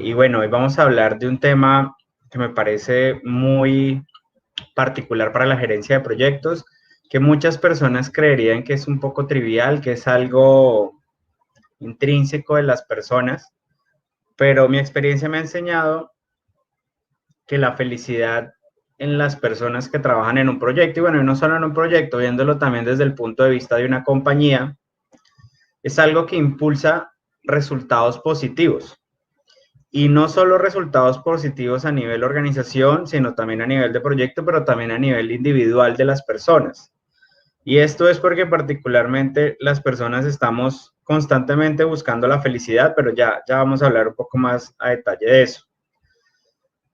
Y bueno, hoy vamos a hablar de un tema que me parece muy particular para la gerencia de proyectos, que muchas personas creerían que es un poco trivial, que es algo intrínseco de las personas, pero mi experiencia me ha enseñado que la felicidad en las personas que trabajan en un proyecto, y bueno, y no solo en un proyecto, viéndolo también desde el punto de vista de una compañía, es algo que impulsa resultados positivos. Y no solo resultados positivos a nivel organización, sino también a nivel de proyecto, pero también a nivel individual de las personas. Y esto es porque particularmente las personas estamos constantemente buscando la felicidad, pero ya vamos a hablar un poco más a detalle de eso.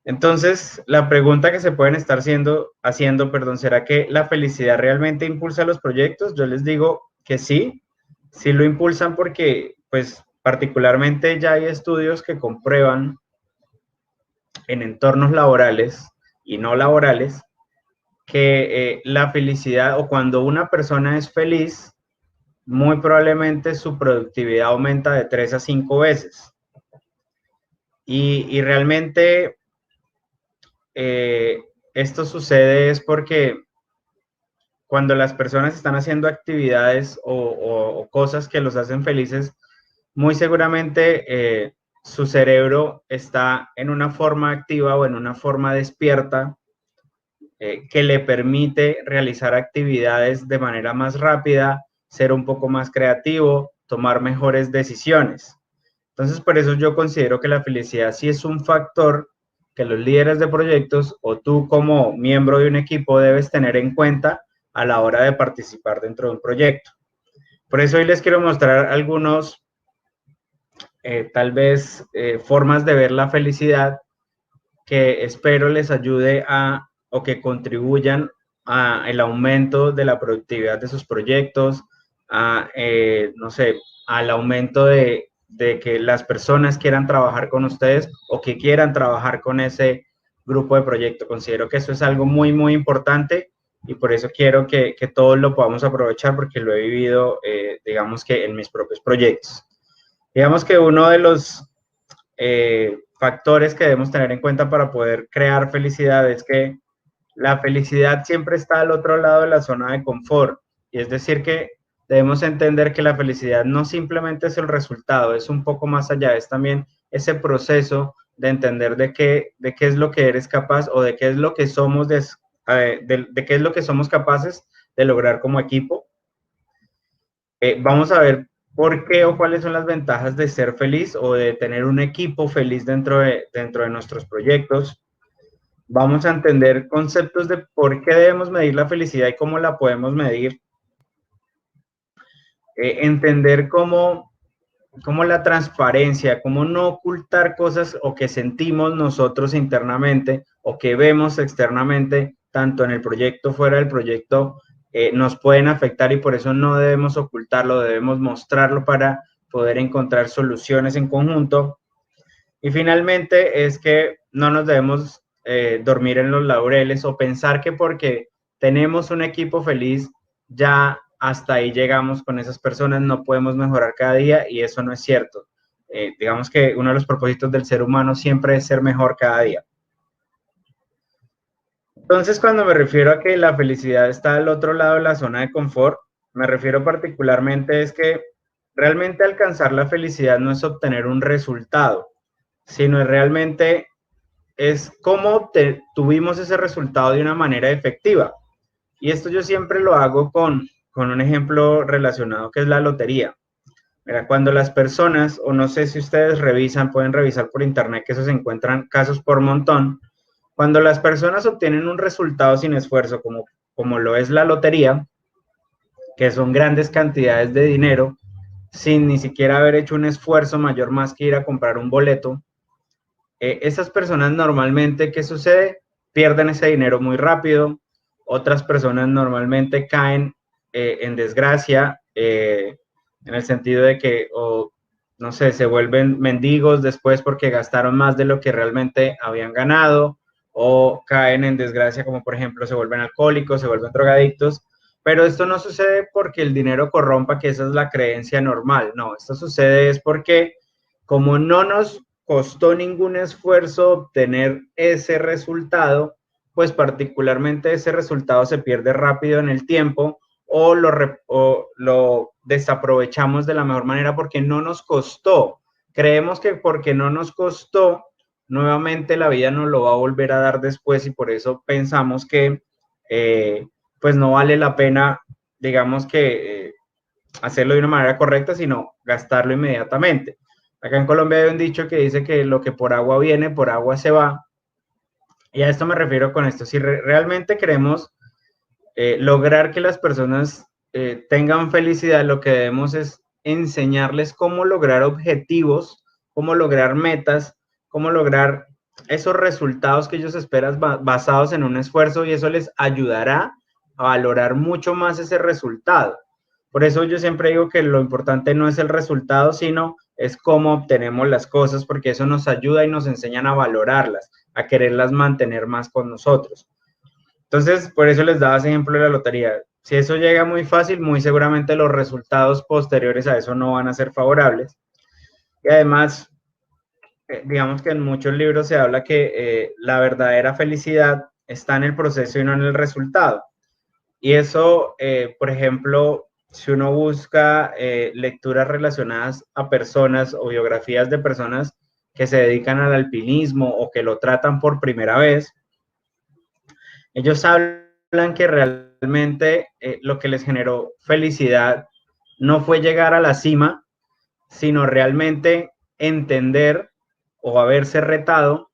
Entonces, la pregunta que se pueden estar haciendo, ¿será que la felicidad realmente impulsa los proyectos? Yo les digo que sí lo impulsan porque, pues, particularmente ya hay estudios que comprueban en entornos laborales y no laborales que la felicidad o cuando una persona es feliz, muy probablemente su productividad aumenta de 3 a 5 veces. Y realmente esto sucede es porque cuando las personas están haciendo actividades o cosas que los hacen felices, muy seguramente su cerebro está en una forma activa o en una forma despierta que le permite realizar actividades de manera más rápida, ser un poco más creativo, tomar mejores decisiones. Entonces, por eso yo considero que la felicidad sí es un factor que los líderes de proyectos o tú como miembro de un equipo debes tener en cuenta a la hora de participar dentro de un proyecto. Por eso hoy les quiero mostrar algunos, tal vez, formas de ver la felicidad que espero les ayude o que contribuyan al aumento de la productividad de sus proyectos, no sé, al aumento de que las personas quieran trabajar con ustedes o que quieran trabajar con ese grupo de proyecto. Considero que eso es algo muy, muy importante y por eso quiero que todos lo podamos aprovechar porque lo he vivido, digamos que en mis propios proyectos. Digamos que uno de los factores que debemos tener en cuenta para poder crear felicidad es que la felicidad siempre está al otro lado de la zona de confort. Y es decir, que debemos entender que la felicidad no simplemente es el resultado, es un poco más allá, es también ese proceso de entender de qué es lo que eres capaz o de qué es lo que somos, de qué es lo que somos capaces de lograr como equipo. Vamos a ver por qué o cuáles son las ventajas de ser feliz o de tener un equipo feliz dentro de nuestros proyectos. Vamos a entender conceptos de por qué debemos medir la felicidad y cómo la podemos medir. Entender cómo la transparencia, cómo no ocultar cosas o que sentimos nosotros internamente o que vemos externamente, tanto en el proyecto, fuera del proyecto, nos pueden afectar y por eso no debemos ocultarlo, debemos mostrarlo para poder encontrar soluciones en conjunto. Y finalmente es que no nos debemos dormir en los laureles o pensar que porque tenemos un equipo feliz, ya hasta ahí llegamos con esas personas, no podemos mejorar cada día y eso no es cierto. Digamos que uno de los propósitos del ser humano siempre es ser mejor cada día. Entonces, cuando me refiero a que la felicidad está al otro lado de la zona de confort, me refiero particularmente es que realmente alcanzar la felicidad no es obtener un resultado, sino realmente es cómo tuvimos ese resultado de una manera efectiva. Y esto yo siempre lo hago con un ejemplo relacionado que es la lotería. Mira, cuando las personas, o no sé si ustedes revisan, pueden revisar por internet que eso se encuentran casos por montón, cuando las personas obtienen un resultado sin esfuerzo, como lo es la lotería, que son grandes cantidades de dinero, sin ni siquiera haber hecho un esfuerzo mayor más que ir a comprar un boleto, esas personas normalmente, ¿qué sucede? Pierden ese dinero muy rápido. Otras personas normalmente caen en desgracia, en el sentido de que, o no sé, se vuelven mendigos después porque gastaron más de lo que realmente habían ganado, o caen en desgracia como por ejemplo se vuelven alcohólicos, se vuelven drogadictos. Pero esto no sucede porque el dinero corrompa, que esa es la creencia normal. No, esto sucede es porque como no nos costó ningún esfuerzo obtener ese resultado, pues particularmente ese resultado se pierde rápido en el tiempo o lo desaprovechamos de la mejor manera porque no nos costó. Creemos que porque no nos costó, nuevamente la vida nos lo va a volver a dar después y por eso pensamos que pues no vale la pena, digamos que hacerlo de una manera correcta, sino gastarlo inmediatamente. Acá en Colombia hay un dicho que dice que lo que por agua viene, por agua se va. Y a esto me refiero con esto. Si realmente queremos lograr que las personas tengan felicidad, lo que debemos es enseñarles cómo lograr objetivos, cómo lograr metas, cómo lograr esos resultados que ellos esperan basados en un esfuerzo y eso les ayudará a valorar mucho más ese resultado. Por eso yo siempre digo que lo importante no es el resultado, sino es cómo obtenemos las cosas, porque eso nos ayuda y nos enseñan a valorarlas, a quererlas mantener más con nosotros. Entonces, por eso les daba ese ejemplo de la lotería. Si eso llega muy fácil, muy seguramente los resultados posteriores a eso no van a ser favorables. Y además, digamos que en muchos libros se habla que la verdadera felicidad está en el proceso y no en el resultado. Y eso, por ejemplo, si uno busca lecturas relacionadas a personas o biografías de personas que se dedican al alpinismo o que lo tratan por primera vez, ellos hablan que realmente lo que les generó felicidad no fue llegar a la cima, sino realmente entender o haberse retado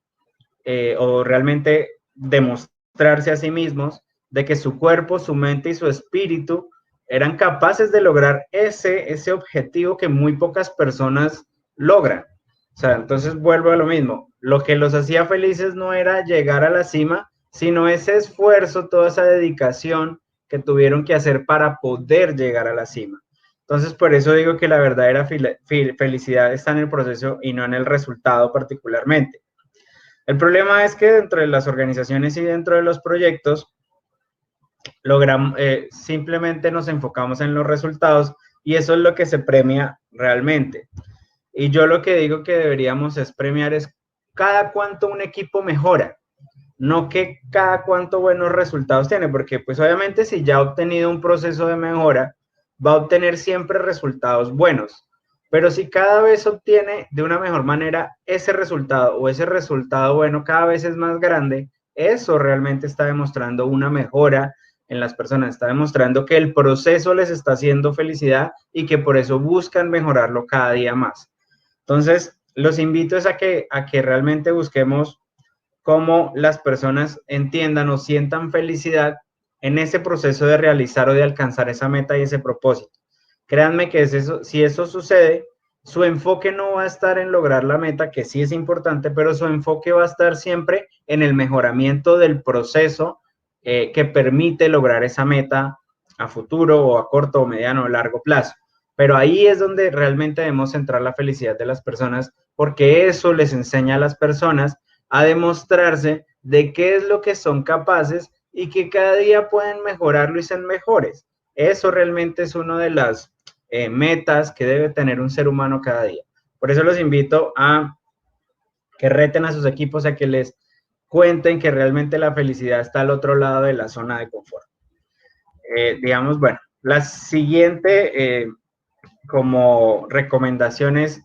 o realmente demostrarse a sí mismos de que su cuerpo, su mente y su espíritu eran capaces de lograr ese objetivo que muy pocas personas logran. O sea, entonces vuelvo a lo mismo. Lo que los hacía felices no era llegar a la cima, sino ese esfuerzo, toda esa dedicación que tuvieron que hacer para poder llegar a la cima. Entonces, por eso digo que la verdadera felicidad está en el proceso y no en el resultado particularmente. El problema es que dentro de las organizaciones y dentro de los proyectos, logramos, simplemente nos enfocamos en los resultados y eso es lo que se premia realmente. Y yo lo que digo que deberíamos es premiar es cada cuánto un equipo mejora, no que cada cuánto buenos resultados tiene, porque pues obviamente si ya ha obtenido un proceso de mejora, va a obtener siempre resultados buenos. Pero si cada vez obtiene de una mejor manera ese resultado o ese resultado bueno cada vez es más grande, eso realmente está demostrando una mejora en las personas, está demostrando que el proceso les está haciendo felicidad y que por eso buscan mejorarlo cada día más. Entonces, los invito es a que realmente busquemos cómo las personas entiendan o sientan felicidad en ese proceso de realizar o de alcanzar esa meta y ese propósito. Créanme que es eso, si eso sucede, su enfoque no va a estar en lograr la meta, que sí es importante, pero su enfoque va a estar siempre en el mejoramiento del proceso que permite lograr esa meta a futuro o a corto o mediano o largo plazo. Pero ahí es donde realmente debemos centrar la felicidad de las personas, porque eso les enseña a las personas a demostrarse de qué es lo que son capaces y que cada día pueden mejorarlo y ser mejores. Eso realmente es una de las metas que debe tener un ser humano cada día. Por eso los invito a que reten a sus equipos, a que les cuenten que realmente la felicidad está al otro lado de la zona de confort. Digamos, bueno, la siguiente como recomendaciones,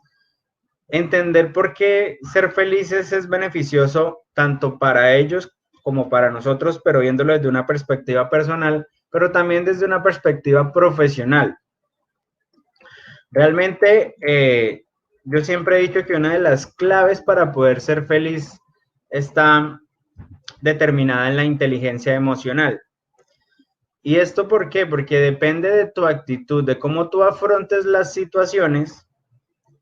entender por qué ser felices es beneficioso tanto para ellos como para nosotros, pero viéndolo desde una perspectiva personal, pero también desde una perspectiva profesional. Realmente, yo siempre he dicho que una de las claves para poder ser feliz está determinada en la inteligencia emocional. ¿Y esto por qué? Porque depende de tu actitud, de cómo tú afrontes las situaciones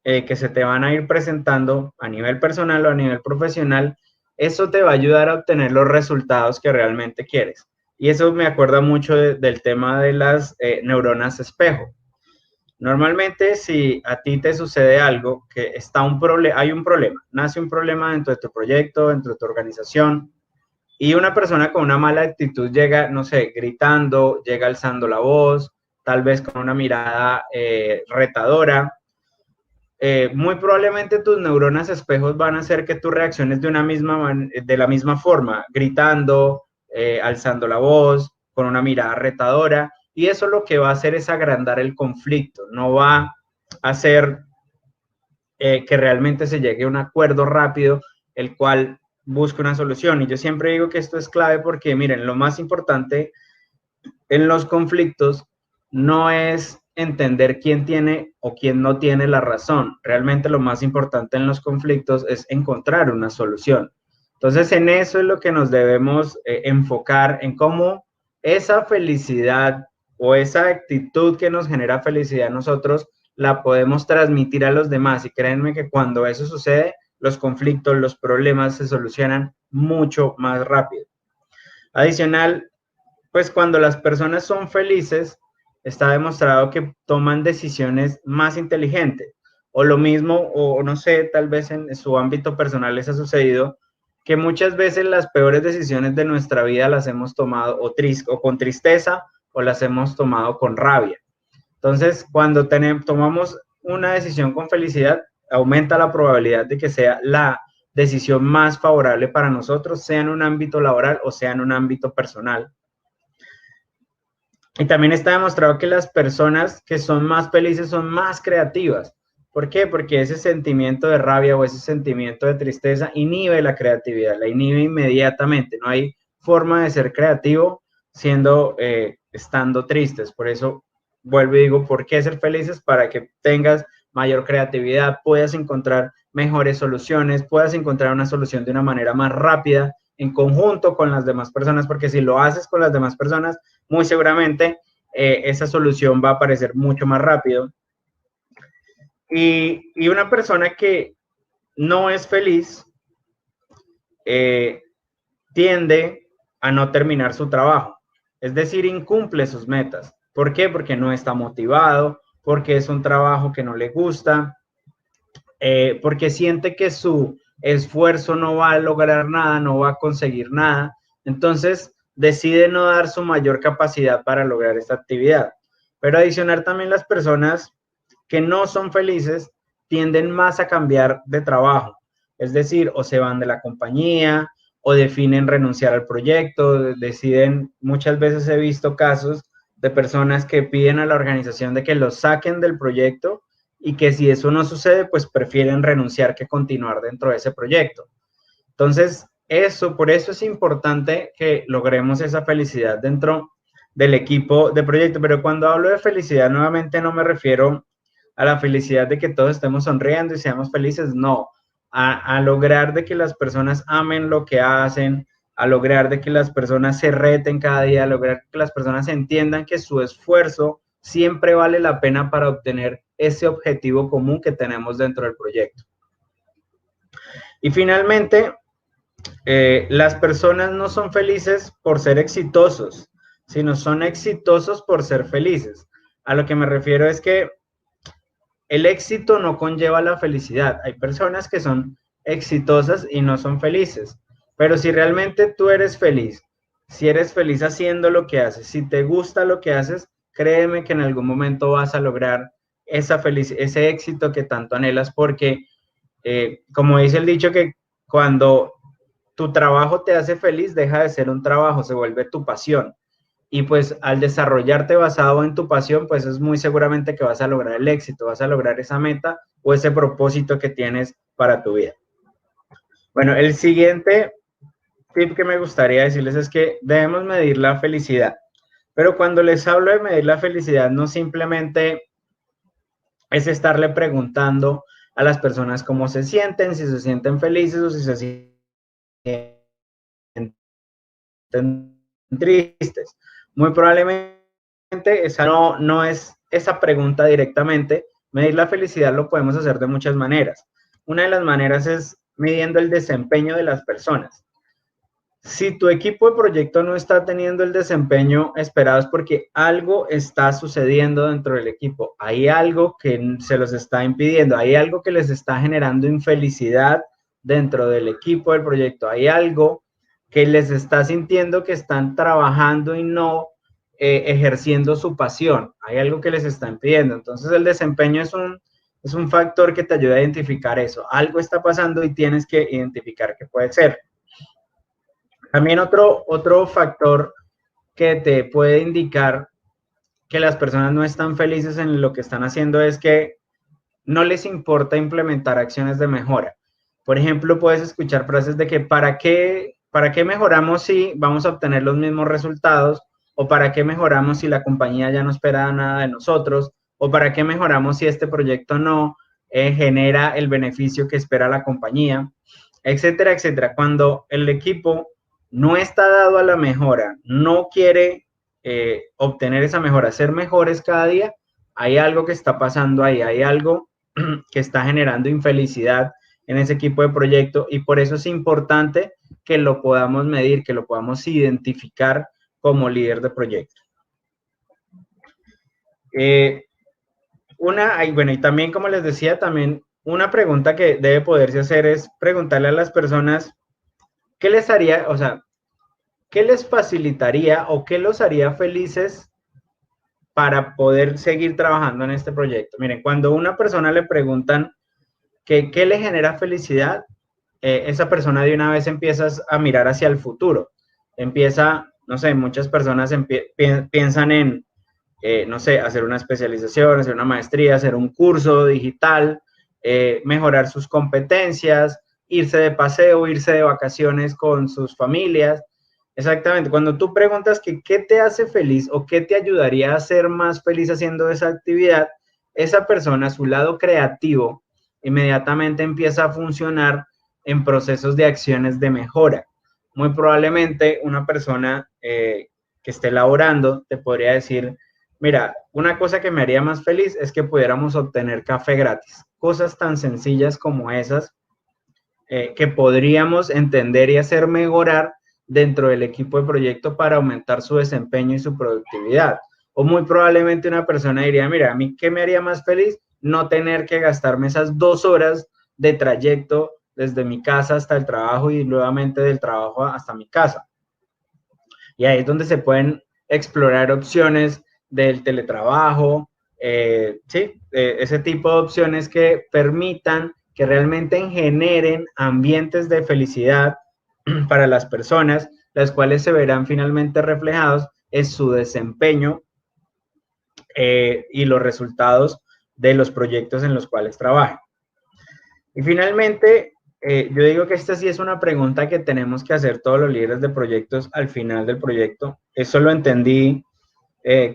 que se te van a ir presentando a nivel personal o a nivel profesional, eso te va a ayudar a obtener los resultados que realmente quieres. Y eso me acuerda mucho del tema de las neuronas espejo. Normalmente, si a ti te sucede algo, que está hay un problema, nace un problema dentro de tu proyecto, dentro de tu organización, y una persona con una mala actitud llega, no sé, gritando, llega alzando la voz, tal vez con una mirada retadora, muy probablemente tus neuronas espejos van a hacer que tú reacciones de la misma forma, gritando, alzando la voz, con una mirada retadora, y eso lo que va a hacer es agrandar el conflicto, no va a hacer que realmente se llegue a un acuerdo rápido, el cual busque una solución. Y yo siempre digo que esto es clave porque, miren, lo más importante en los conflictos no es entender quién tiene o quién no tiene la razón. Realmente lo más importante en los conflictos es encontrar una solución. Entonces, en eso es lo que nos debemos enfocar, en cómo esa felicidad o esa actitud que nos genera felicidad a nosotros la podemos transmitir a los demás. Y créanme que cuando eso sucede, los conflictos, los problemas se solucionan mucho más rápido. Adicional, pues cuando las personas son felices, está demostrado que toman decisiones más inteligentes. O lo mismo, o no sé, tal vez en su ámbito personal les ha sucedido que muchas veces las peores decisiones de nuestra vida las hemos tomado o con tristeza o las hemos tomado con rabia. Entonces, cuando tomamos una decisión con felicidad, aumenta la probabilidad de que sea la decisión más favorable para nosotros, sea en un ámbito laboral o sea en un ámbito personal. Y también está demostrado que las personas que son más felices son más creativas. ¿Por qué? Porque ese sentimiento de rabia o ese sentimiento de tristeza inhibe la creatividad, la inhibe inmediatamente. No hay forma de ser creativo estando tristes. Por eso vuelvo y digo, ¿por qué ser felices? Para que tengas mayor creatividad, puedas encontrar mejores soluciones, puedas encontrar una solución de una manera más rápida en conjunto con las demás personas, porque si lo haces con las demás personas, muy seguramente esa solución va a aparecer mucho más rápido. Y una persona que no es feliz tiende a no terminar su trabajo, es decir, incumple sus metas. ¿Por qué? Porque no está motivado, porque es un trabajo que no le gusta, porque siente que su esfuerzo no va a lograr nada, no va a conseguir nada. Entonces, decide no dar su mayor capacidad para lograr esta actividad. Pero adicionar también las personas que no son felices tienden más a cambiar de trabajo. Es decir, o se van de la compañía o definen renunciar al proyecto, deciden, muchas veces he visto casos de personas que piden a la organización de que los saquen del proyecto y que si eso no sucede, pues prefieren renunciar que continuar dentro de ese proyecto. Entonces, por eso es importante que logremos esa felicidad dentro del equipo de proyecto. Pero cuando hablo de felicidad, nuevamente no me refiero a la felicidad de que todos estemos sonriendo y seamos felices, no. A lograr de que las personas amen lo que hacen, a lograr de que las personas se reten cada día, a lograr que las personas entiendan que su esfuerzo siempre vale la pena para obtener ese objetivo común que tenemos dentro del proyecto. Y finalmente, las personas no son felices por ser exitosos, sino son exitosos por ser felices. A lo que me refiero es que el éxito no conlleva la felicidad. Hay personas que son exitosas y no son felices, pero si realmente tú eres feliz, si eres feliz haciendo lo que haces, si te gusta lo que haces, créeme que en algún momento vas a lograr ese éxito que tanto anhelas, porque como dice el dicho, que cuando tu trabajo te hace feliz, deja de ser un trabajo, se vuelve tu pasión. Y pues al desarrollarte basado en tu pasión, pues es muy seguramente que vas a lograr el éxito, vas a lograr esa meta o ese propósito que tienes para tu vida. Bueno, el siguiente tip que me gustaría decirles es que debemos medir la felicidad. Pero cuando les hablo de medir la felicidad, no simplemente es estarle preguntando a las personas cómo se sienten, si se sienten felices o si se sienten tristes. Muy probablemente esa no es esa pregunta directamente. Medir la felicidad lo podemos hacer de muchas maneras. Una de las maneras es midiendo el desempeño de las personas. Si tu equipo de proyecto no está teniendo el desempeño esperado es porque algo está sucediendo dentro del equipo. Hay algo que se los está impidiendo, hay algo que les está generando infelicidad dentro del equipo del proyecto, hay algo que les está sintiendo que están trabajando y no ejerciendo su pasión, hay algo que les está impidiendo. Entonces el desempeño es un factor que te ayuda a identificar eso. Algo está pasando y tienes que identificar qué puede ser. También otro factor que te puede indicar que las personas no están felices en lo que están haciendo es que no les importa implementar acciones de mejora. Por ejemplo, puedes escuchar frases de que ¿para qué mejoramos si vamos a obtener los mismos resultados? ¿O para qué mejoramos si la compañía ya no espera nada de nosotros? ¿O para qué mejoramos si este proyecto no genera el beneficio que espera la compañía? Etcétera, etcétera. Cuando el equipo no está dado a la mejora, no quiere obtener esa mejora, ser mejores cada día, hay algo que está pasando ahí, hay algo que está generando infelicidad en ese equipo de proyecto y por eso es importante que lo podamos medir, que lo podamos identificar como líder de proyecto. Bueno, y también como les decía, también una pregunta que debe poderse hacer es preguntarle a las personas qué les haría, o sea, qué les facilitaría o qué los haría felices para poder seguir trabajando en este proyecto. Miren, cuando a una persona le preguntan qué le genera felicidad, esa persona de una vez empieza a mirar hacia el futuro. Empieza, no sé, muchas personas piensan en, no sé, hacer una especialización, hacer una maestría, hacer un curso digital, mejorar sus competencias, irse de paseo, irse de vacaciones con sus familias. Exactamente, cuando tú preguntas que qué te hace feliz o qué te ayudaría a ser más feliz haciendo esa actividad, esa persona, su lado creativo, inmediatamente empieza a funcionar en procesos de acciones de mejora. Muy probablemente una persona que esté laborando te podría decir, mira, una cosa que me haría más feliz es que pudiéramos obtener café gratis. Cosas tan sencillas como esas que podríamos entender y hacer mejorar dentro del equipo de proyecto para aumentar su desempeño y su productividad. O muy probablemente una persona diría, mira, a mí qué me haría más feliz no tener que gastarme esas 2 horas de trayecto desde mi casa hasta el trabajo y nuevamente del trabajo hasta mi casa. Y ahí es donde se pueden explorar opciones del teletrabajo, ese tipo de opciones que permitan que realmente generen ambientes de felicidad para las personas, las cuales se verán finalmente reflejados en su desempeño y los resultados de los proyectos en los cuales trabajan. Y finalmente, yo digo que esta sí es una pregunta que tenemos que hacer todos los líderes de proyectos al final del proyecto. Eso lo entendí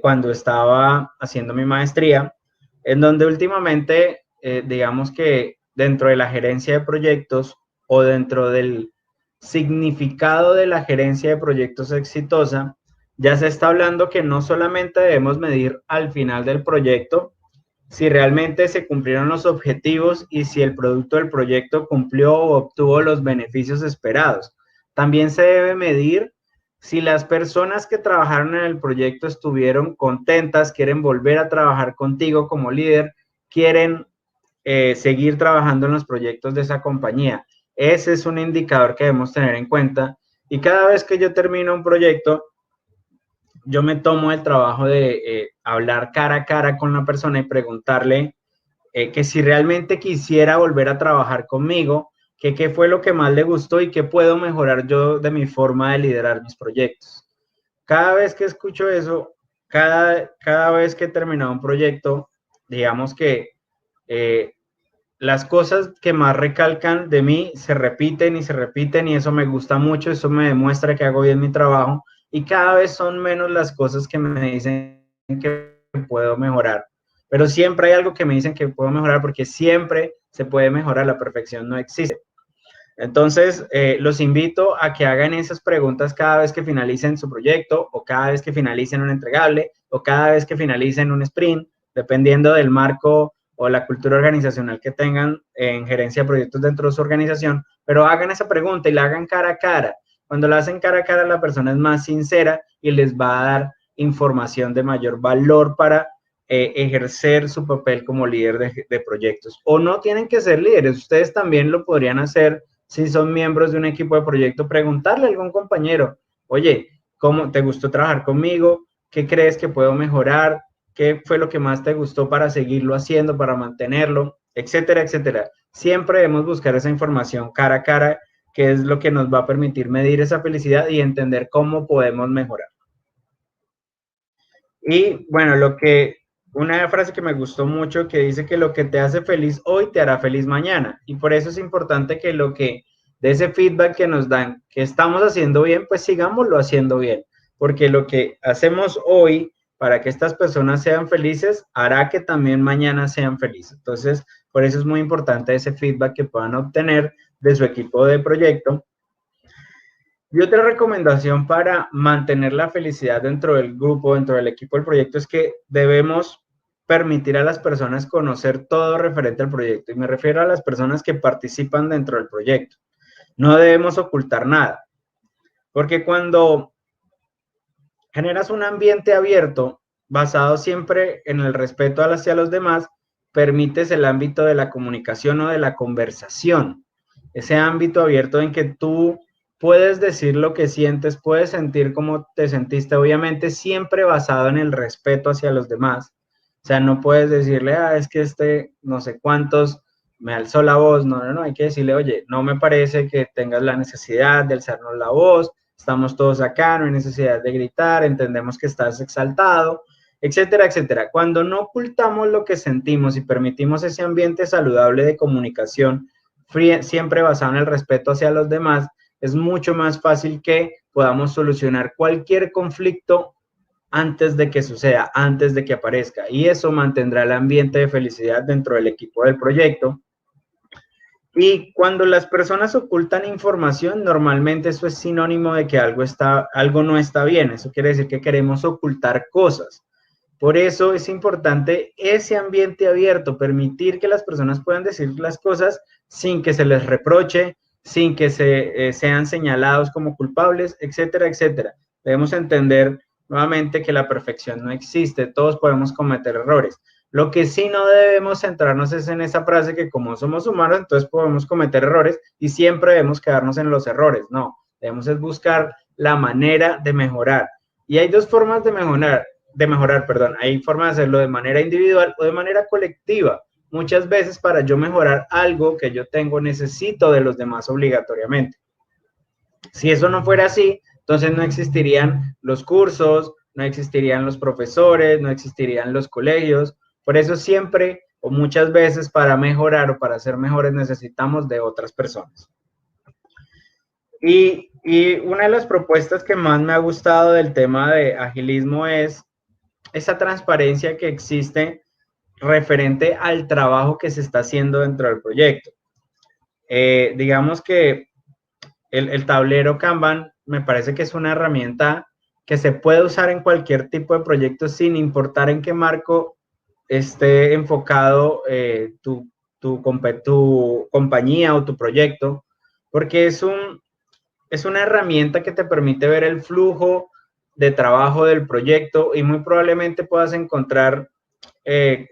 cuando estaba haciendo mi maestría, en donde últimamente, digamos que dentro de la gerencia de proyectos o dentro del significado de la gerencia de proyectos exitosa, ya se está hablando que no solamente debemos medir al final del proyecto si realmente se cumplieron los objetivos y si el producto del proyecto cumplió o obtuvo los beneficios esperados. También se debe medir si las personas que trabajaron en el proyecto estuvieron contentas, quieren volver a trabajar contigo como líder, quieren seguir trabajando en los proyectos de esa compañía. Ese es un indicador que debemos tener en cuenta. Y cada vez que yo termino un proyecto, yo me tomo el trabajo de hablar cara a cara con la persona y preguntarle que si realmente quisiera volver a trabajar conmigo, que qué fue lo que más le gustó y qué puedo mejorar yo de mi forma de liderar mis proyectos. Cada vez que escucho eso, cada vez que he terminado un proyecto, digamos que las cosas que más recalcan de mí se repiten y eso me gusta mucho, eso me demuestra que hago bien mi trabajo y cada vez son menos las cosas que me dicen que puedo mejorar. Pero siempre hay algo que me dicen que puedo mejorar porque siempre se puede mejorar, la perfección no existe. Entonces, los invito a que hagan esas preguntas cada vez que finalicen su proyecto o cada vez que finalicen un entregable o cada vez que finalicen un sprint, dependiendo del marco o la cultura organizacional que tengan en gerencia de proyectos dentro de su organización, pero hagan esa pregunta y la hagan cara a cara. Cuando la hacen cara a cara, la persona es más sincera y les va a dar información de mayor valor para ejercer su papel como líder de proyectos. O no tienen que ser líderes, ustedes también lo podrían hacer si son miembros de un equipo de proyecto, preguntarle a algún compañero, oye, ¿cómo te gustó trabajar conmigo? ¿Qué crees que puedo mejorar? qué fue lo que más te gustó para seguirlo haciendo, para mantenerlo, etcétera, etcétera. Siempre debemos buscar esa información cara a cara, que es lo que nos va a permitir medir esa felicidad y entender cómo podemos mejorar. Y bueno, una frase que me gustó mucho que dice que lo que te hace feliz hoy te hará feliz mañana. Y por eso es importante que de ese feedback que nos dan, que estamos haciendo bien, pues sigámoslo haciendo bien. Porque lo que hacemos hoy para que estas personas sean felices, hará que también mañana sean felices. Entonces, por eso es muy importante ese feedback que puedan obtener de su equipo de proyecto. Y otra recomendación para mantener la felicidad dentro del grupo, dentro del equipo del proyecto, es que debemos permitir a las personas conocer todo referente al proyecto. Y me refiero a las personas que participan dentro del proyecto. No debemos ocultar nada, porque cuando generas un ambiente abierto, basado siempre en el respeto hacia los demás, permites el ámbito de la comunicación o de la conversación. Ese ámbito abierto en que tú puedes decir lo que sientes, puedes sentir cómo te sentiste, obviamente siempre basado en el respeto hacia los demás. O sea, no puedes decirle, es que no sé cuántos me alzó la voz. No, no, no, hay que decirle, oye, no me parece que tengas la necesidad de alzarnos la voz, estamos todos acá, no hay necesidad de gritar, entendemos que estás exaltado, etcétera, etcétera. Cuando no ocultamos lo que sentimos y permitimos ese ambiente saludable de comunicación, siempre basado en el respeto hacia los demás, es mucho más fácil que podamos solucionar cualquier conflicto antes de que suceda, antes de que aparezca. Y eso mantendrá el ambiente de felicidad dentro del equipo del proyecto. Y cuando las personas ocultan información, normalmente eso es sinónimo de que algo no está bien. Eso quiere decir que queremos ocultar cosas. Por eso es importante ese ambiente abierto, permitir que las personas puedan decir las cosas sin que se les reproche, sin que sean señalados como culpables, etcétera, etcétera. Debemos entender nuevamente que la perfección no existe, todos podemos cometer errores. Lo que sí no debemos centrarnos es en esa frase que como somos humanos, entonces podemos cometer errores y siempre debemos quedarnos en los errores. No, debemos es buscar la manera de mejorar. Y hay dos formas de mejorar, perdón. Hay formas de hacerlo de manera individual o de manera colectiva. Muchas veces para yo mejorar algo que yo tengo necesito de los demás obligatoriamente. Si eso no fuera así, entonces no existirían los cursos, no existirían los profesores, no existirían los colegios. Por eso siempre o muchas veces para mejorar o para ser mejores necesitamos de otras personas. Y una de las propuestas que más me ha gustado del tema de agilismo es esa transparencia que existe referente al trabajo que se está haciendo dentro del proyecto. Digamos que el tablero Kanban me parece que es una herramienta que se puede usar en cualquier tipo de proyecto sin importar en qué marco esté enfocado tu compañía o tu proyecto, porque es una herramienta que te permite ver el flujo de trabajo del proyecto y muy probablemente puedas encontrar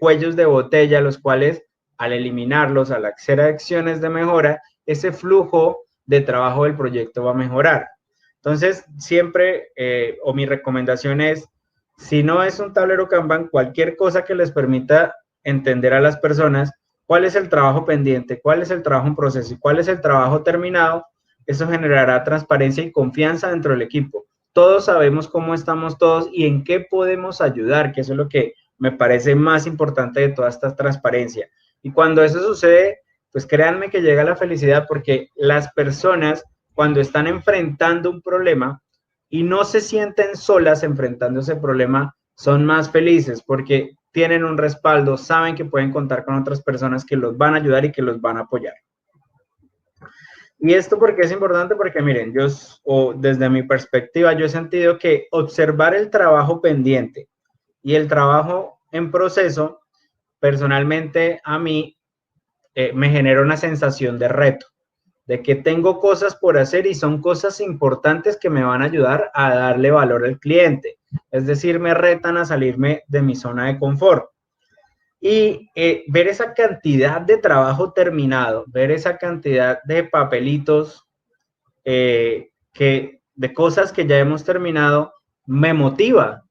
cuellos de botella, los cuales al eliminarlos, al hacer acciones de mejora, ese flujo de trabajo del proyecto va a mejorar. Entonces, siempre, o mi recomendación es, si no es un tablero Kanban, cualquier cosa que les permita entender a las personas cuál es el trabajo pendiente, cuál es el trabajo en proceso y cuál es el trabajo terminado, eso generará transparencia y confianza dentro del equipo. Todos sabemos cómo estamos todos y en qué podemos ayudar, que eso es lo que me parece más importante de toda esta transparencia. Y cuando eso sucede, pues créanme que llega la felicidad porque las personas cuando están enfrentando un problema y no se sienten solas enfrentando ese problema, son más felices porque tienen un respaldo, saben que pueden contar con otras personas que los van a ayudar y que los van a apoyar. Y esto porque es importante, porque miren, desde mi perspectiva, yo he sentido que observar el trabajo pendiente y el trabajo en proceso, personalmente a mí me genera una sensación de reto, de que tengo cosas por hacer y son cosas importantes que me van a ayudar a darle valor al cliente. Es decir, me retan a salirme de mi zona de confort. Y ver esa cantidad de trabajo terminado, ver esa cantidad de papelitos, de cosas que ya hemos terminado, me motiva.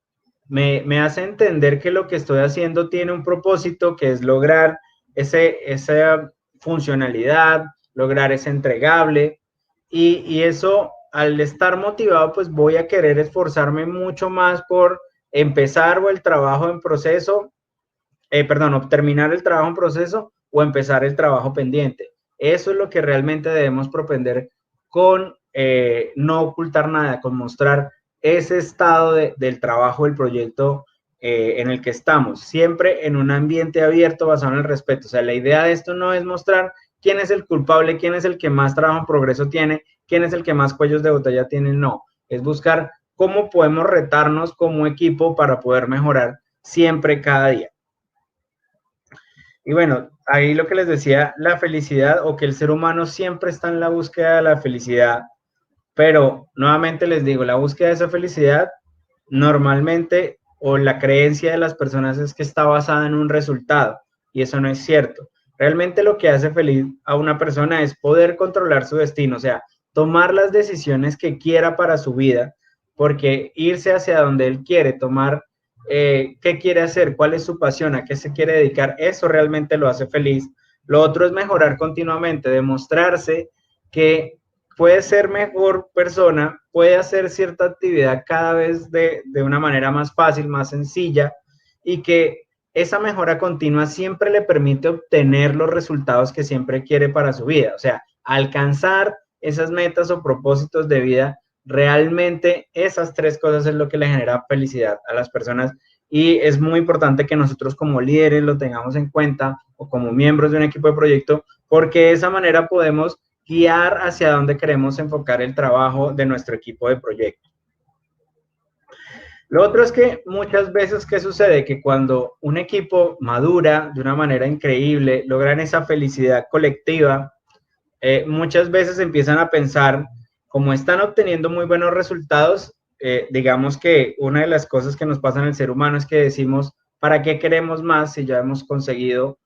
me hace entender que lo que estoy haciendo tiene un propósito, que es lograr esa funcionalidad, lograr ese entregable, y eso, al estar motivado, pues voy a querer esforzarme mucho más por empezar o el trabajo en proceso, perdón, o terminar el trabajo en proceso o empezar el trabajo pendiente. Eso es lo que realmente debemos propender con no ocultar nada, con mostrar ese estado del trabajo, del proyecto en el que estamos, siempre en un ambiente abierto basado en el respeto. O sea, la idea de esto no es mostrar quién es el culpable, quién es el que más trabajo en progreso tiene, quién es el que más cuellos de botella tiene, no. Es buscar cómo podemos retarnos como equipo para poder mejorar siempre, cada día. Y bueno, ahí lo que les decía, la felicidad o que el ser humano siempre está en la búsqueda de la felicidad, pero nuevamente les digo, la búsqueda de esa felicidad normalmente o la creencia de las personas es que está basada en un resultado y eso no es cierto. Realmente lo que hace feliz a una persona es poder controlar su destino, o sea, tomar las decisiones que quiera para su vida, porque irse hacia donde él quiere, tomar qué quiere hacer, cuál es su pasión, a qué se quiere dedicar, eso realmente lo hace feliz. Lo otro es mejorar continuamente, demostrarse que puede ser mejor persona, puede hacer cierta actividad cada vez de una manera más fácil, más sencilla, y que esa mejora continua siempre le permite obtener los resultados que siempre quiere para su vida. O sea, alcanzar esas metas o propósitos de vida, realmente esas tres cosas es lo que le genera felicidad a las personas. Y es muy importante que nosotros como líderes lo tengamos en cuenta o como miembros de un equipo de proyecto, porque de esa manera podemos guiar hacia dónde queremos enfocar el trabajo de nuestro equipo de proyecto. Lo otro es que muchas veces, ¿qué sucede? Que cuando un equipo madura de una manera increíble, logran esa felicidad colectiva, muchas veces empiezan a pensar, como están obteniendo muy buenos resultados, digamos que una de las cosas que nos pasa en el ser humano es que decimos, ¿para qué queremos más si ya hemos conseguido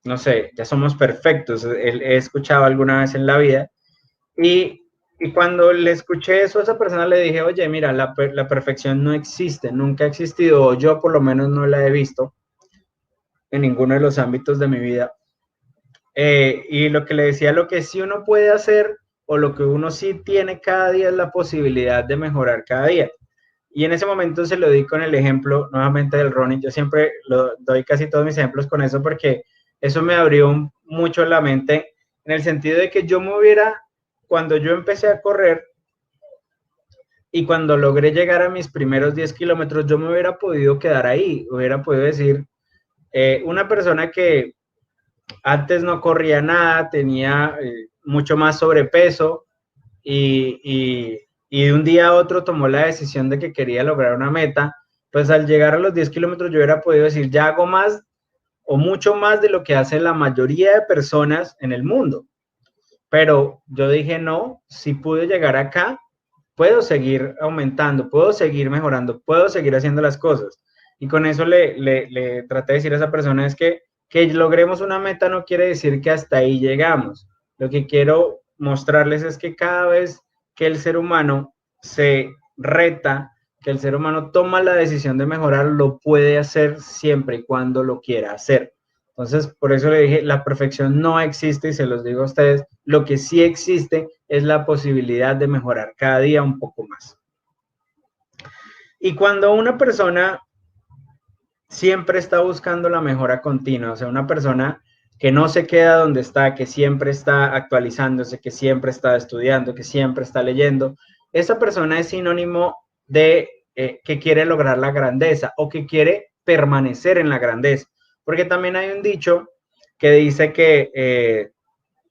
no sé, ya somos perfectos, he escuchado alguna vez en la vida, y, y cuando le escuché eso a esa persona le dije, oye, mira, la perfección no existe, nunca ha existido, o yo por lo menos no la he visto en ninguno de los ámbitos de mi vida. Y lo que le decía, lo que sí uno puede hacer, o lo que uno sí tiene cada día es la posibilidad de mejorar cada día. Y en ese momento se lo di con el ejemplo nuevamente del running. Yo siempre lo doy casi todos mis ejemplos con eso porque eso me abrió mucho la mente en el sentido de que yo me hubiera, cuando yo empecé a correr y cuando logré llegar a mis primeros 10 kilómetros, yo me hubiera podido quedar ahí, hubiera podido decir, una persona que antes no corría nada, tenía mucho más sobrepeso, y de un día a otro tomó la decisión de que quería lograr una meta, pues al llegar a los 10 kilómetros yo hubiera podido decir, ya hago más o mucho más de lo que hace la mayoría de personas en el mundo. Pero yo dije, no, si pude llegar acá, puedo seguir aumentando, puedo seguir mejorando, puedo seguir haciendo las cosas. Y con eso le traté de decir a esa persona es que logremos una meta no quiere decir que hasta ahí llegamos. Lo que quiero mostrarles es que cada vez que el ser humano se reta, que el ser humano toma la decisión de mejorar, lo puede hacer siempre y cuando lo quiera hacer. Entonces, por eso le dije, la perfección no existe y se los digo a ustedes, lo que sí existe es la posibilidad de mejorar cada día un poco más. Y cuando una persona siempre está buscando la mejora continua, o sea, una persona que no se queda donde está, que siempre está actualizándose, que siempre está estudiando, que siempre está leyendo, esa persona es sinónimo de que quiere lograr la grandeza o que quiere permanecer en la grandeza. Porque también hay un dicho que dice que,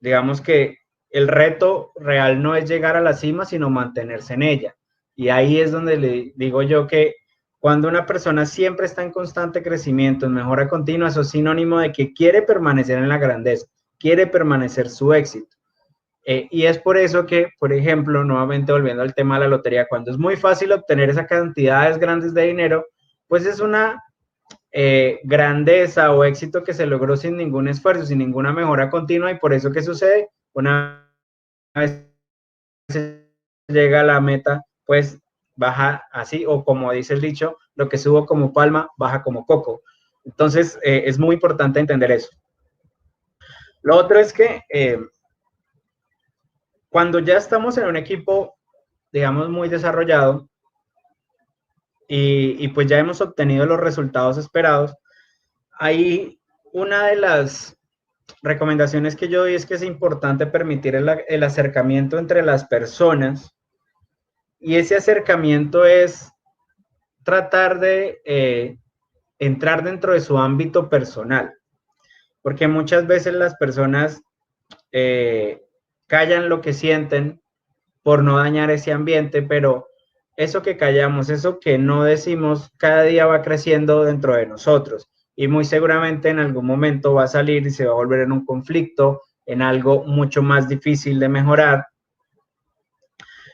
digamos que el reto real no es llegar a la cima, sino mantenerse en ella. Y ahí es donde le digo yo que cuando una persona siempre está en constante crecimiento, en mejora continua, eso es sinónimo de que quiere permanecer en la grandeza, quiere permanecer su éxito. Y es por eso que, por ejemplo, nuevamente volviendo al tema de la lotería, cuando es muy fácil obtener esas cantidades grandes de dinero, pues es una grandeza o éxito que se logró sin ningún esfuerzo, sin ninguna mejora continua, y por eso que sucede, una vez llega a la meta, pues baja así, o como dice el dicho, lo que subo como palma, baja como coco. Entonces, es muy importante entender eso. Lo otro es que cuando ya estamos en un equipo, digamos, muy desarrollado y pues ya hemos obtenido los resultados esperados, hay una de las recomendaciones que yo doy es que es importante permitir el acercamiento entre las personas, y ese acercamiento es tratar de entrar dentro de su ámbito personal, porque muchas veces las personas eh, callan lo que sienten por no dañar ese ambiente, pero eso que callamos, eso que no decimos, cada día va creciendo dentro de nosotros y muy seguramente en algún momento va a salir y se va a volver en un conflicto, en algo mucho más difícil de mejorar.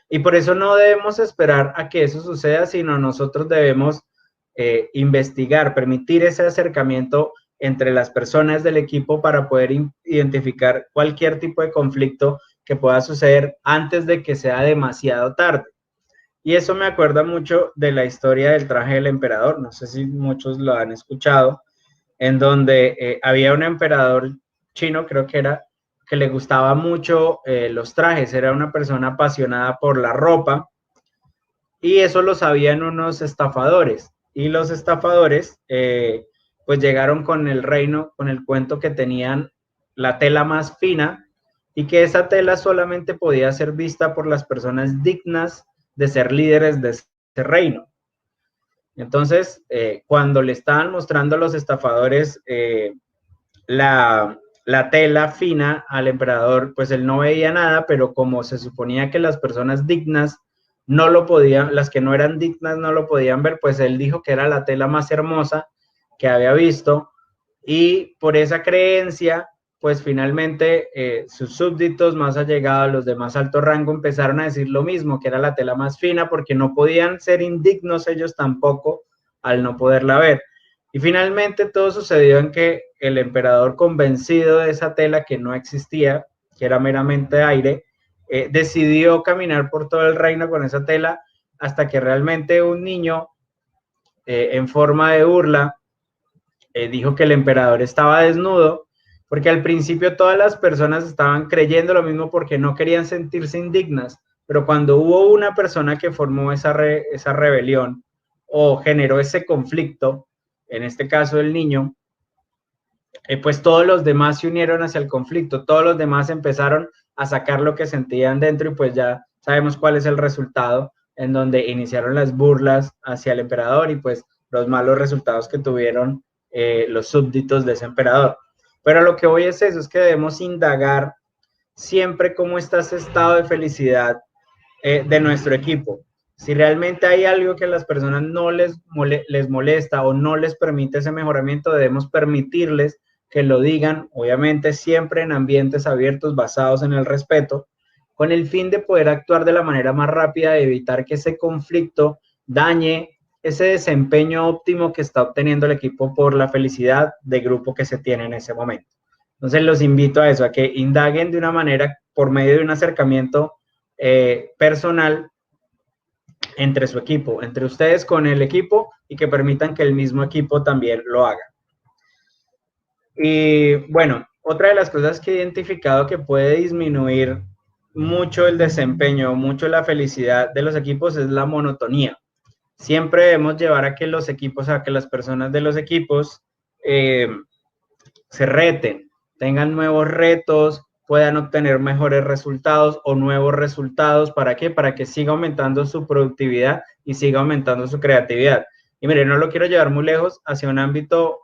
Y por eso no debemos esperar a que eso suceda, sino nosotros debemos investigar, permitir ese acercamiento entre las personas del equipo para poder identificar cualquier tipo de conflicto que pueda suceder antes de que sea demasiado tarde. Y eso me acuerda mucho de la historia del traje del emperador, no sé si muchos lo han escuchado, en donde había un emperador chino, creo que era, que le gustaba mucho los trajes, era una persona apasionada por la ropa, y eso lo sabían unos estafadores, y los estafadores pues llegaron con el reino, con el cuento que tenían la tela más fina, y que esa tela solamente podía ser vista por las personas dignas de ser líderes de ese reino. Entonces, cuando le estaban mostrando a los estafadores la tela fina al emperador, pues él no veía nada, pero como se suponía que las personas dignas no lo podían, las que no eran dignas no lo podían ver, pues él dijo que era la tela más hermosa que había visto, y por esa creencia, pues finalmente sus súbditos más allegados, los de más alto rango, empezaron a decir lo mismo, que era la tela más fina, porque no podían ser indignos ellos tampoco al no poderla ver. Y finalmente todo sucedió en que el emperador, convencido de esa tela que no existía, que era meramente aire, decidió caminar por todo el reino con esa tela hasta que realmente un niño, en forma de burla, dijo que el emperador estaba desnudo, porque al principio todas las personas estaban creyendo lo mismo porque no querían sentirse indignas, pero cuando hubo una persona que formó esa rebelión o generó ese conflicto, en este caso el niño, pues todos los demás se unieron hacia el conflicto, todos los demás empezaron a sacar lo que sentían dentro, y pues ya sabemos cuál es el resultado, en donde iniciaron las burlas hacia el emperador y pues los malos resultados que tuvieron los súbditos de ese emperador. Pero lo que voy es eso, es que debemos indagar siempre cómo está ese estado de felicidad de nuestro equipo. Si realmente hay algo que a las personas no les molesta o no les permite ese mejoramiento, debemos permitirles que lo digan, obviamente siempre en ambientes abiertos basados en el respeto, con el fin de poder actuar de la manera más rápida y evitar que ese conflicto dañe ese desempeño óptimo que está obteniendo el equipo por la felicidad de grupo que se tiene en ese momento. Entonces los invito a eso, a que indaguen de una manera por medio de un acercamiento personal entre su equipo, entre ustedes con el equipo, y que permitan que el mismo equipo también lo haga. Y bueno, otra de las cosas que he identificado que puede disminuir mucho el desempeño, mucho la felicidad de los equipos es la monotonía. Siempre debemos llevar a que los equipos, a que las personas de los equipos se reten, tengan nuevos retos, puedan obtener mejores resultados o nuevos resultados. ¿Para qué? Para que siga aumentando su productividad y siga aumentando su creatividad. Y mire, no lo quiero llevar muy lejos hacia un ámbito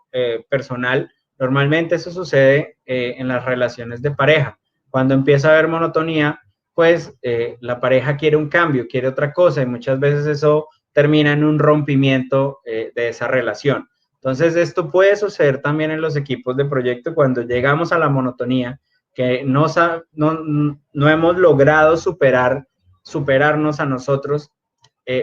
personal. Normalmente eso sucede en las relaciones de pareja. Cuando empieza a haber monotonía, pues la pareja quiere un cambio, quiere otra cosa, y muchas veces eso termina en un rompimiento de esa relación. Entonces, esto puede suceder también en los equipos de proyecto cuando llegamos a la monotonía, que no hemos logrado superarnos a nosotros.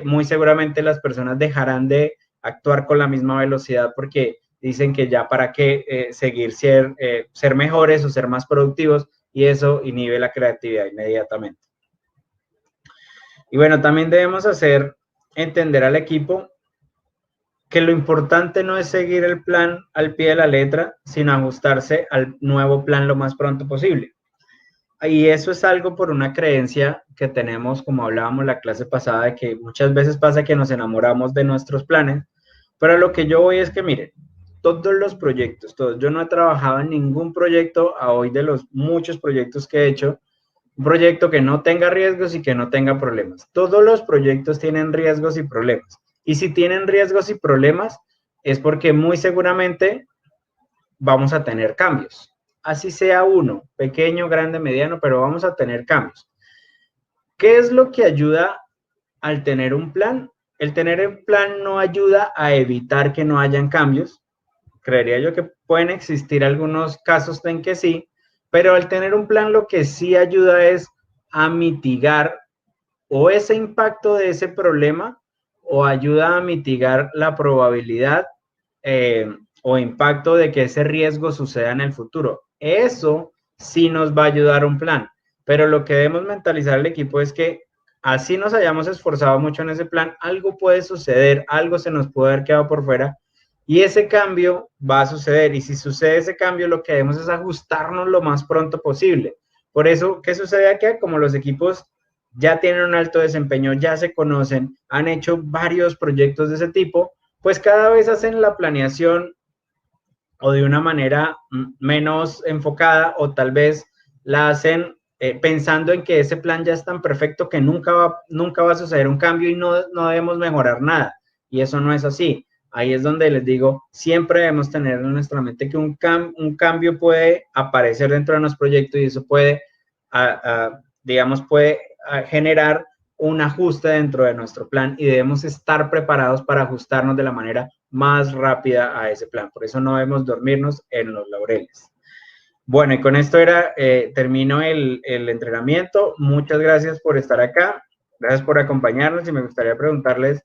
Muy seguramente las personas dejarán de actuar con la misma velocidad porque dicen que ya para qué seguir ser mejores o ser más productivos, y eso inhibe la creatividad inmediatamente. Y bueno, también debemos hacer entender al equipo que lo importante no es seguir el plan al pie de la letra, sino ajustarse al nuevo plan lo más pronto posible. Y eso es algo por una creencia que tenemos, como hablábamos la clase pasada, de que muchas veces pasa que nos enamoramos de nuestros planes, pero lo que yo voy es que, miren, todos los proyectos, todos, yo no he trabajado en ningún proyecto a hoy de los muchos proyectos que he hecho, un proyecto que no tenga riesgos y que no tenga problemas. Todos los proyectos tienen riesgos y problemas. Y si tienen riesgos y problemas, es porque muy seguramente vamos a tener cambios. Así sea uno, pequeño, grande, mediano, pero vamos a tener cambios. ¿Qué es lo que ayuda al tener un plan? El tener un plan no ayuda a evitar que no hayan cambios. Creería yo que pueden existir algunos casos en que sí, pero el tener un plan lo que sí ayuda es a mitigar o ese impacto de ese problema o ayuda a mitigar la probabilidad o impacto de que ese riesgo suceda en el futuro. Eso sí nos va a ayudar un plan, pero lo que debemos mentalizar al equipo es que así nos hayamos esforzado mucho en ese plan, algo puede suceder, algo se nos puede haber quedado por fuera y ese cambio va a suceder. Y si sucede ese cambio, lo que debemos es ajustarnos lo más pronto posible. Por eso, ¿qué sucede aquí? Como los equipos ya tienen un alto desempeño, ya se conocen, han hecho varios proyectos de ese tipo, pues cada vez hacen la planeación o de una manera menos enfocada o tal vez la hacen pensando en que ese plan ya es tan perfecto que nunca va a suceder un cambio y no debemos mejorar nada. Y eso no es así. Ahí es donde les digo, siempre debemos tener en nuestra mente que un cambio puede aparecer dentro de nuestro proyecto y eso puede, digamos, puede generar un ajuste dentro de nuestro plan y debemos estar preparados para ajustarnos de la manera más rápida a ese plan. Por eso no debemos dormirnos en los laureles. Bueno, y con esto termino el entrenamiento. Muchas gracias por estar acá. Gracias por acompañarnos y me gustaría preguntarles,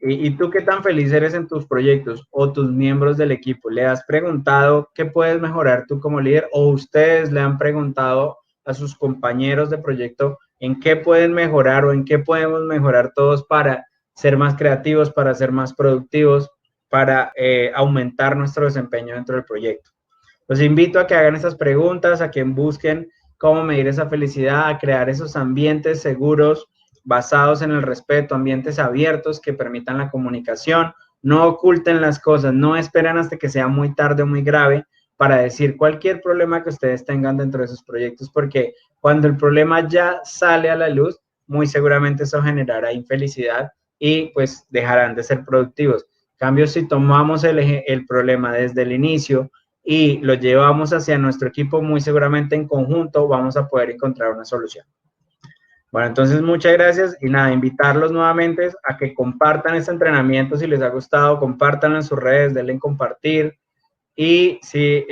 ¿y tú qué tan feliz eres en tus proyectos o tus miembros del equipo? ¿Le has preguntado qué puedes mejorar tú como líder o ustedes le han preguntado a sus compañeros de proyecto en qué pueden mejorar o en qué podemos mejorar todos para ser más creativos, para ser más productivos, para aumentar nuestro desempeño dentro del proyecto? Los invito a que hagan esas preguntas, a que busquen cómo medir esa felicidad, a crear esos ambientes seguros, basados en el respeto, ambientes abiertos que permitan la comunicación, no oculten las cosas, no esperen hasta que sea muy tarde o muy grave para decir cualquier problema que ustedes tengan dentro de sus proyectos, porque cuando el problema ya sale a la luz, muy seguramente eso generará infelicidad y pues dejarán de ser productivos. En cambio, si tomamos el problema desde el inicio y lo llevamos hacia nuestro equipo, muy seguramente en conjunto vamos a poder encontrar una solución. Bueno, entonces muchas gracias y nada, invitarlos nuevamente a que compartan este entrenamiento si les ha gustado, compártanlo en sus redes, denle en compartir y si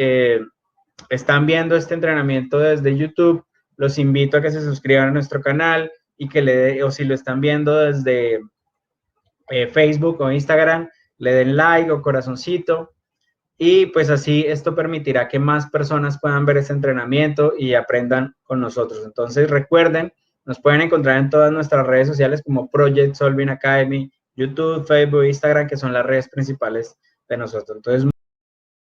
están viendo este entrenamiento desde YouTube, los invito a que se suscriban a nuestro canal y que o si lo están viendo desde Facebook o Instagram, le den like o corazoncito y pues así esto permitirá que más personas puedan ver este entrenamiento y aprendan con nosotros. Entonces recuerden, nos pueden encontrar en todas nuestras redes sociales como Project Solving Academy, YouTube, Facebook, Instagram, que son las redes principales de nosotros. Entonces,